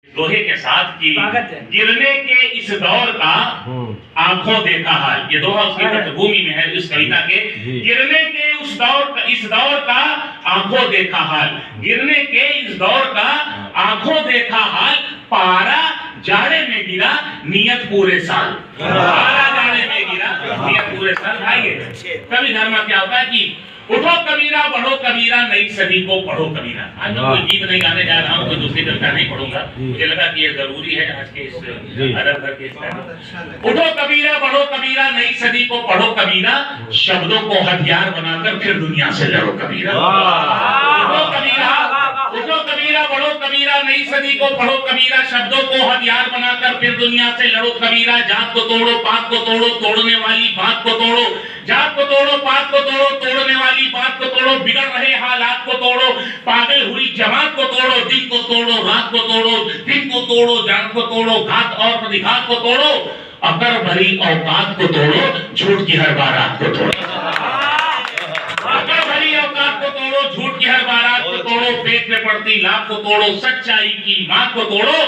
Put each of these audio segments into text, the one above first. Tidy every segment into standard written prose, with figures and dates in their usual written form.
लोहे के साथ की गिरने के इस दौर का आंखों देखा हाल। ये दोहा उसकी पृष्ठभूमि में है इस कविता के। गिरने के इस दौर का आंखों देखा हाल, गिरने के इस दौर का आंखों देखा हाल। पारा जाड़े में गिरा नियत पूरे साल, पारा जाड़े में गिरा नियत पूरे साल। भाई कवि धर्म क्या होता है कि उठो कबीरा बढ़ो कबीरा नई सदी को पढ़ो कबीरा। आज मैं कोई गीत नहीं गाने जा रहा हूँ, कोई दूसरी कविता नहीं पढ़ूंगा, मुझे लगा कि ये जरूरी है आज के इस अरब भर के इस। उठो कबीरा बढ़ो कबीरा नई सदी को पढ़ो कबीरा, शब्दों को हथियार बनाकर फिर दुनिया से लड़ो कबीरा। उठो कबीरा बढ़ो कबीरा नई सदी को पढ़ो कबीरा, शब्दों को हथियार बनाकर फिर दुनिया से लड़ो कबीरा। जात को तोड़ो पात को तोड़ो तोड़ने वाली बात को तोड़ो, जात को तोड़ो पात को तोड़ो तोड़ने वाली बात को तोड़ो। बिगड़ रहे हालात को तोड़ो, पागल हुई जमात को तोड़ो। दिन को तोड़ो रात को तोड़ो, दिन को तोड़ो जान को तोड़ो। घात और प्रतिघात को तोड़ो, अकर भरी औकात को तोड़ो। झूठ की हर बारात को तोड़ो, अकर भरी औकात को तोड़ो। झूठ की हर बारात को तोड़ो, पेट में पड़ती लाभ को तोड़ो। सच्चाई की बात को तोड़ो,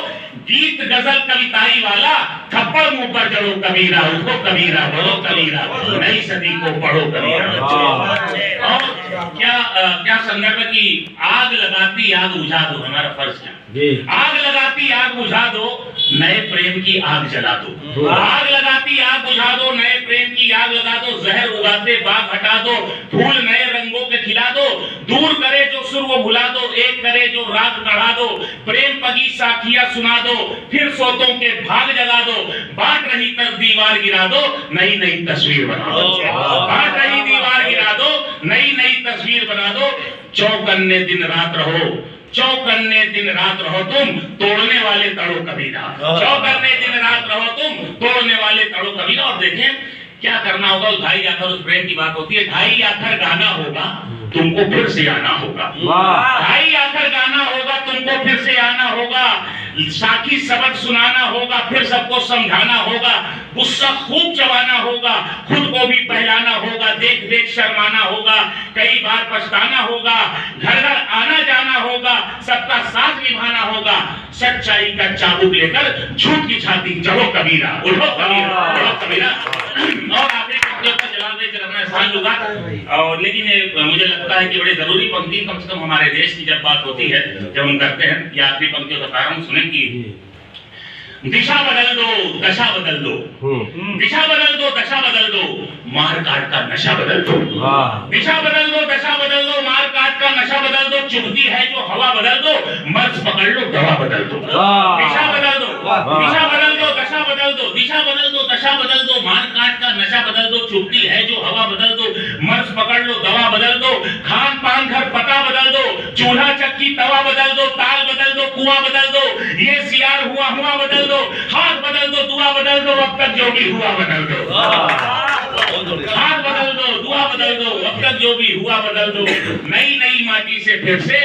गीत गजल कविताई वाला थप्पड़ मुंह पर जड़ो कबीरा। उठो कबीरा बढ़ो कबीरा नई सदी को पढ़ो कबीरा। और क्या संदर्भ की आग लगाती आग बुझा दो, हमारा फर्ज है। आग लगाती आग बुझा दो, नए प्रेम की आग जला दो। आग लगाती आग बुझा दो, नए प्रेम की आग लगा दो। जहर उगाते बाग हटा दो, फूल नए रंगों के खिला दो। दूर करे जो सुर वो भुला दो, एक करे जो राग बढ़ा दो। प्रेम पगी साखियां सुना दो, फिर सोतों के भाग जगा दो। बांट रही तर दीवार गिरा दो, नई नई तस्वीर बना दो। बांट रही दीवार गिरा दो, नई नई तस्वीर बना दो। चौकन्ने दिन रात रहो, चौकन्ने दिन रात रहो तुम, तोड़ने वाले तड़ो कबीरा। चौकन्ने दिन रात रहो तुम, तोड़ने वाले तड़ो कबीरा। और देखें क्या करना होगा। उस ढाई आखर उस प्रेम की बात होती है। ढाई आखर गाना होगा, तुमको फिर से आना होगा। ढाई आखर गाना होगा, तुमको फिर से आना होगा। साखी सबक सुनाना होगा, फिर सबको समझाना होगा। गुस्सा खूब चबाना होगा, खुद को भी पहलाना होगा। देख देख शर्माना होगा, कई बार पछताना होगा। घर घर आना जाना होगा, सबका साथ निभाना होगा। सच्चाई का चाबुक लेकर झूठ की छाती चढ़ो कबीरा। उठो कबीरा उठो कबीरा। और आखिरी पंक्तियों का जवाब देकर अपना स्थान लूंगा। और लेकिन मुझे लगता है कि बड़ी जरूरी पंक्ति, कम से कम हमारे देश की जब बात होती है, जब हम करते हैं, ये आखिरी पंक्तियों का प्रारंभ सुने कि दिशा बदल दो दशा बदल दो, दिशा बदल दो दशा बदल दो, मार काट का नशा बदल दो। दिशा बदल दो दशा बदल दो, मार काट का नशा बदल दो। चुभती है जो हवा बदल दो, मर्ज पकड़ लो दवा बदल दो। दिशा बदल दो, दिशा बदल दो दशा बदल दो, दिशा बदल दो दशा बदल दो। मार काट का नशा बदल दो, चुभती है जो हवा बदल दो। मर्ज पकड़ लो दवा बदल दो। खान पान घर पता बदल दो, चूल्हा चक्की तवा बदल दो। ताल बदल दो कुआं बदल दो, ये सियार हुआ हुआ बदल दो। हाथ बदल दो दुआ बदल दो, अब तक जो भी हुआ बदल दो। हाथ बदल दो दुआ बदल दो, अब तक जो भी हुआ बदल दो। नई नई माटी से फिर से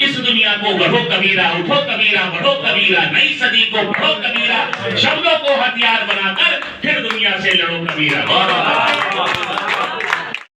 इस दुनिया को गढ़ो कबीरा। उठो कबीरा बढ़ो कबीरा नई सदी को पढ़ो कबीरा। शब्दों को हथियार बनाकर फिर दुनिया से लड़ो कबीरा।